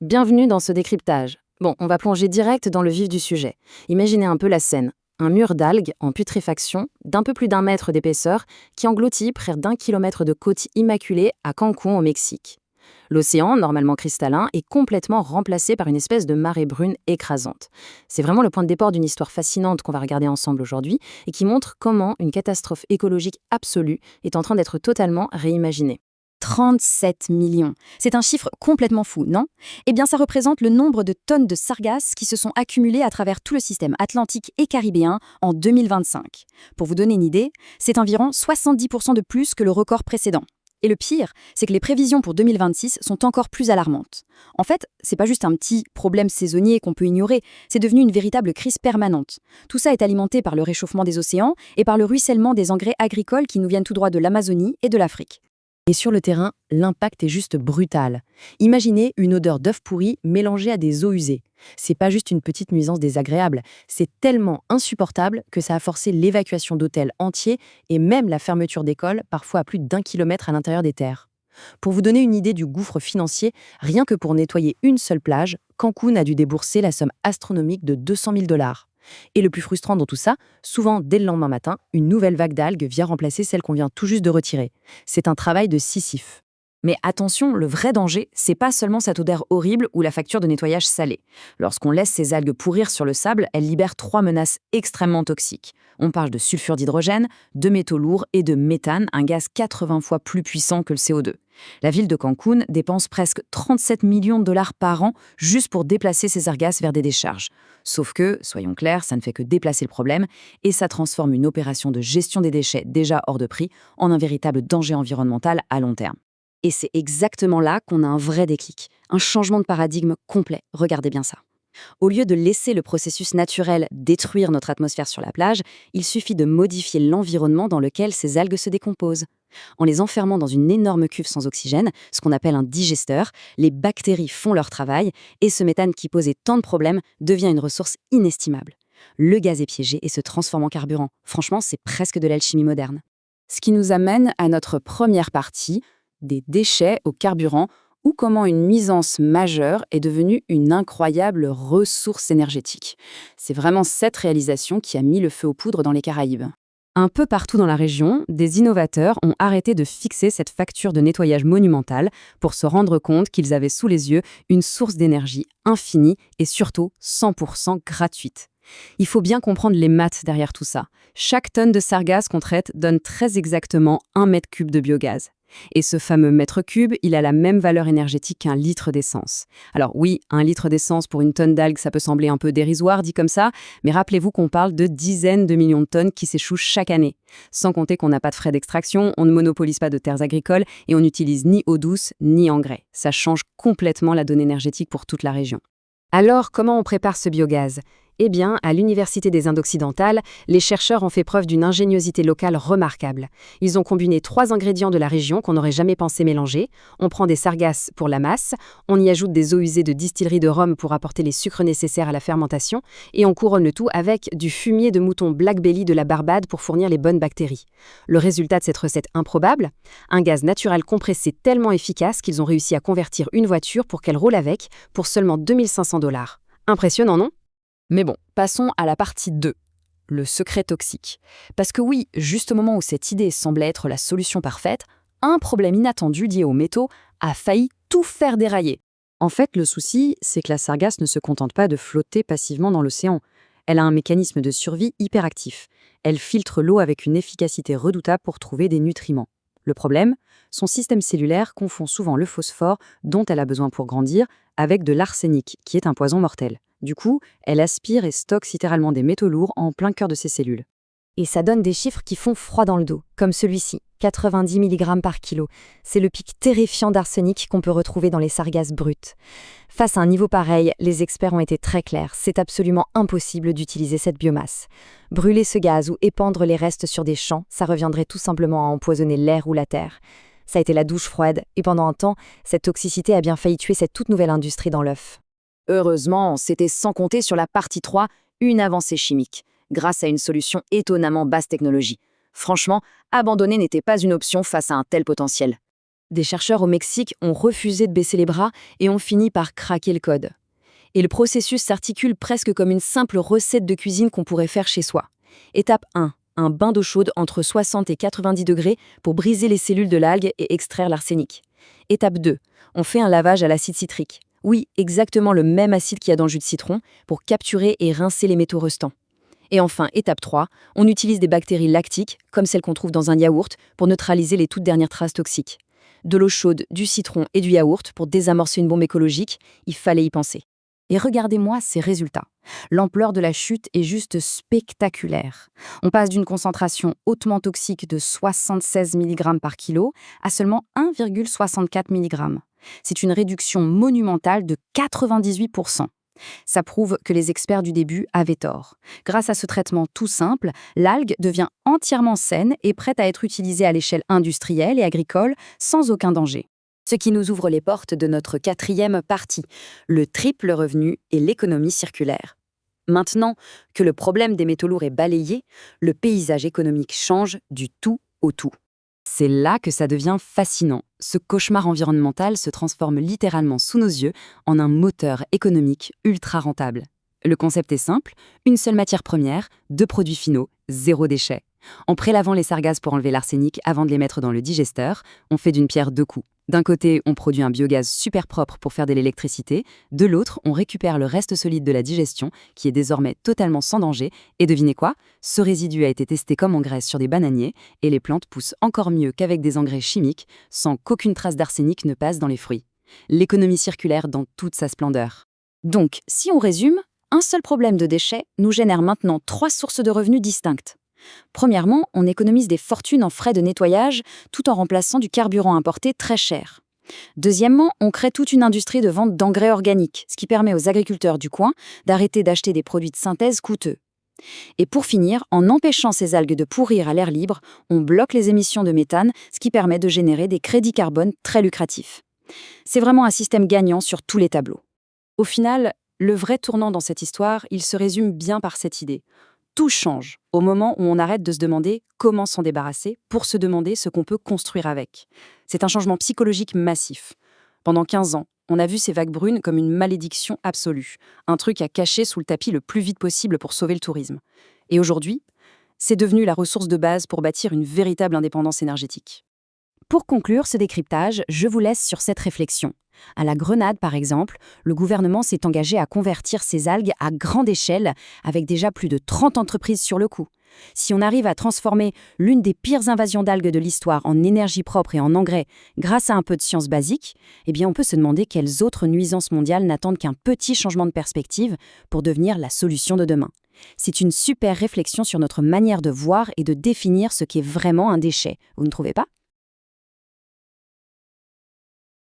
Bienvenue dans ce décryptage. Bon, on va plonger direct dans le vif du sujet. Imaginez un peu la scène. Un mur d'algues en putréfaction d'un peu plus d'1 mètre d'épaisseur qui engloutit près d'1 kilomètre de côte immaculée à Cancún au Mexique. L'océan, normalement cristallin, est complètement remplacé par une espèce de marée brune écrasante. C'est vraiment le point de départ d'une histoire fascinante qu'on va regarder ensemble aujourd'hui et qui montre comment une catastrophe écologique absolue est en train d'être totalement réimaginée. 37 millions. C'est un chiffre complètement fou, non? Eh bien, ça représente le nombre de tonnes de sargasses qui se sont accumulées à travers tout le système atlantique et caribéen en 2025. Pour vous donner une idée, c'est environ 70% de plus que le record précédent. Et le pire, c'est que les prévisions pour 2026 sont encore plus alarmantes. En fait, c'est pas juste un petit problème saisonnier qu'on peut ignorer, c'est devenu une véritable crise permanente. Tout ça est alimenté par le réchauffement des océans et par le ruissellement des engrais agricoles qui nous viennent tout droit de l'Amazonie et de l'Afrique. Et sur le terrain, l'impact est juste brutal. Imaginez une odeur d'œuf pourri mélangée à des eaux usées. C'est pas juste une petite nuisance désagréable, c'est tellement insupportable que ça a forcé l'évacuation d'hôtels entiers et même la fermeture d'écoles, parfois à plus d'1 kilomètre à l'intérieur des terres. Pour vous donner une idée du gouffre financier, rien que pour nettoyer une seule plage, Cancún a dû débourser la somme astronomique de 200 000 dollars. Et le plus frustrant dans tout ça, souvent dès le lendemain matin, une nouvelle vague d'algues vient remplacer celle qu'on vient tout juste de retirer. C'est un travail de Sisyphe. Mais attention, le vrai danger, c'est pas seulement cette odeur horrible ou la facture de nettoyage salée. Lorsqu'on laisse ces algues pourrir sur le sable, elles libèrent 3 menaces extrêmement toxiques. On parle de sulfure d'hydrogène, de métaux lourds et de méthane, un gaz 80 fois plus puissant que le CO2. La ville de Cancún dépense presque 37 millions de dollars par an juste pour déplacer ces sargasses vers des décharges. Sauf que, soyons clairs, ça ne fait que déplacer le problème et ça transforme une opération de gestion des déchets déjà hors de prix en un véritable danger environnemental à long terme. Et c'est exactement là qu'on a un vrai déclic, un changement de paradigme complet. Regardez bien ça. Au lieu de laisser le processus naturel détruire notre atmosphère sur la plage, il suffit de modifier l'environnement dans lequel ces algues se décomposent. En les enfermant dans une énorme cuve sans oxygène, ce qu'on appelle un digesteur, les bactéries font leur travail et ce méthane qui posait tant de problèmes devient une ressource inestimable. Le gaz est piégé et se transforme en carburant. Franchement, c'est presque de l'alchimie moderne. Ce qui nous amène à notre première partie, des déchets au carburant, ou comment une nuisance majeure est devenue une incroyable ressource énergétique. C'est vraiment cette réalisation qui a mis le feu aux poudres dans les Caraïbes. Un peu partout dans la région, des innovateurs ont arrêté de fixer cette facture de nettoyage monumentale pour se rendre compte qu'ils avaient sous les yeux une source d'énergie infinie et surtout 100% gratuite. Il faut bien comprendre les maths derrière tout ça. Chaque tonne de sargasse qu'on traite donne très exactement 1 mètre cube de biogaz. Et ce fameux mètre cube, il a la même valeur énergétique qu'un litre d'essence. Alors oui, 1 litre d'essence pour une tonne d'algues, ça peut sembler un peu dérisoire dit comme ça, mais rappelez-vous qu'on parle de dizaines de millions de tonnes qui s'échouent chaque année. Sans compter qu'on n'a pas de frais d'extraction, on ne monopolise pas de terres agricoles et on n'utilise ni eau douce ni engrais. Ça change complètement la donne énergétique pour toute la région. Alors, comment on prépare ce biogaz ? Eh bien, à l'Université des Indes occidentales, les chercheurs ont fait preuve d'une ingéniosité locale remarquable. Ils ont combiné 3 ingrédients de la région qu'on n'aurait jamais pensé mélanger. On prend des sargasses pour la masse, on y ajoute des eaux usées de distillerie de rhum pour apporter les sucres nécessaires à la fermentation, et on couronne le tout avec du fumier de mouton Black Belly de la Barbade pour fournir les bonnes bactéries. Le résultat de cette recette improbable ? Un gaz naturel compressé tellement efficace qu'ils ont réussi à convertir une voiture pour qu'elle roule avec pour seulement 2500 dollars. Impressionnant, non ? Mais bon, passons à la partie 2, le secret toxique. Parce que oui, juste au moment où cette idée semblait être la solution parfaite, un problème inattendu lié aux métaux a failli tout faire dérailler. En fait, le souci, c'est que la sargasse ne se contente pas de flotter passivement dans l'océan. Elle a un mécanisme de survie hyperactif. Elle filtre l'eau avec une efficacité redoutable pour trouver des nutriments. Le problème, son système cellulaire confond souvent le phosphore, dont elle a besoin pour grandir, avec de l'arsenic, qui est un poison mortel. Du coup, elle aspire et stocke littéralement des métaux lourds en plein cœur de ses cellules. Et ça donne des chiffres qui font froid dans le dos, comme celui-ci, 90 mg par kilo. C'est le pic terrifiant d'arsenic qu'on peut retrouver dans les sargasses brutes. Face à un niveau pareil, les experts ont été très clairs, c'est absolument impossible d'utiliser cette biomasse. Brûler ce gaz ou épandre les restes sur des champs, ça reviendrait tout simplement à empoisonner l'air ou la terre. Ça a été la douche froide, et pendant un temps, cette toxicité a bien failli tuer cette toute nouvelle industrie dans l'œuf. Heureusement, c'était sans compter sur la partie 3, une avancée chimique, grâce à une solution étonnamment basse technologie. Franchement, abandonner n'était pas une option face à un tel potentiel. Des chercheurs au Mexique ont refusé de baisser les bras et ont fini par craquer le code. Et le processus s'articule presque comme une simple recette de cuisine qu'on pourrait faire chez soi. Étape 1. Un bain d'eau chaude entre 60 et 90 degrés pour briser les cellules de l'algue et extraire l'arsenic. Étape 2. On fait un lavage à l'acide citrique. Oui, exactement le même acide qu'il y a dans le jus de citron pour capturer et rincer les métaux restants. Et enfin, étape 3, on utilise des bactéries lactiques, comme celles qu'on trouve dans un yaourt, pour neutraliser les toutes dernières traces toxiques. De l'eau chaude, du citron et du yaourt pour désamorcer une bombe écologique, il fallait y penser. Et regardez-moi ces résultats. L'ampleur de la chute est juste spectaculaire. On passe d'une concentration hautement toxique de 76 mg par kilo à seulement 1,64 mg. C'est une réduction monumentale de 98%. Ça prouve que les experts du début avaient tort. Grâce à ce traitement tout simple, l'algue devient entièrement saine et prête à être utilisée à l'échelle industrielle et agricole sans aucun danger. Ce qui nous ouvre les portes de notre 4e partie, le triple revenu et l'économie circulaire. Maintenant que le problème des métaux lourds est balayé, le paysage économique change du tout au tout. C'est là que ça devient fascinant. Ce cauchemar environnemental se transforme littéralement sous nos yeux en un moteur économique ultra rentable. Le concept est simple, une seule matière première, 2 produits finaux, 0 déchet. En prélavant les sargasses pour enlever l'arsenic avant de les mettre dans le digesteur, on fait d'une pierre 2 coups. D'un côté, on produit un biogaz super propre pour faire de l'électricité, de l'autre, on récupère le reste solide de la digestion, qui est désormais totalement sans danger, et devinez quoi? Ce résidu a été testé comme engrais sur des bananiers, et les plantes poussent encore mieux qu'avec des engrais chimiques, sans qu'aucune trace d'arsenic ne passe dans les fruits. L'économie circulaire dans toute sa splendeur. Donc, si on résume, un seul problème de déchets nous génère maintenant 3 sources de revenus distinctes. Premièrement, on économise des fortunes en frais de nettoyage tout en remplaçant du carburant importé très cher. Deuxièmement, on crée toute une industrie de vente d'engrais organiques, ce qui permet aux agriculteurs du coin d'arrêter d'acheter des produits de synthèse coûteux. Et pour finir, en empêchant ces algues de pourrir à l'air libre, on bloque les émissions de méthane, ce qui permet de générer des crédits carbone très lucratifs. C'est vraiment un système gagnant sur tous les tableaux. Au final, le vrai tournant dans cette histoire, il se résume bien par cette idée. Tout change au moment où on arrête de se demander comment s'en débarrasser pour se demander ce qu'on peut construire avec. C'est un changement psychologique massif. Pendant 15 ans, on a vu ces vagues brunes comme une malédiction absolue, un truc à cacher sous le tapis le plus vite possible pour sauver le tourisme. Et aujourd'hui, c'est devenu la ressource de base pour bâtir une véritable indépendance énergétique. Pour conclure ce décryptage, je vous laisse sur cette réflexion. À la Grenade, par exemple, le gouvernement s'est engagé à convertir ces algues à grande échelle, avec déjà plus de 30 entreprises sur le coup. Si on arrive à transformer l'une des pires invasions d'algues de l'histoire en énergie propre et en engrais grâce à un peu de science basique, eh bien on peut se demander quelles autres nuisances mondiales n'attendent qu'un petit changement de perspective pour devenir la solution de demain. C'est une super réflexion sur notre manière de voir et de définir ce qu'est vraiment un déchet, vous ne trouvez pas ?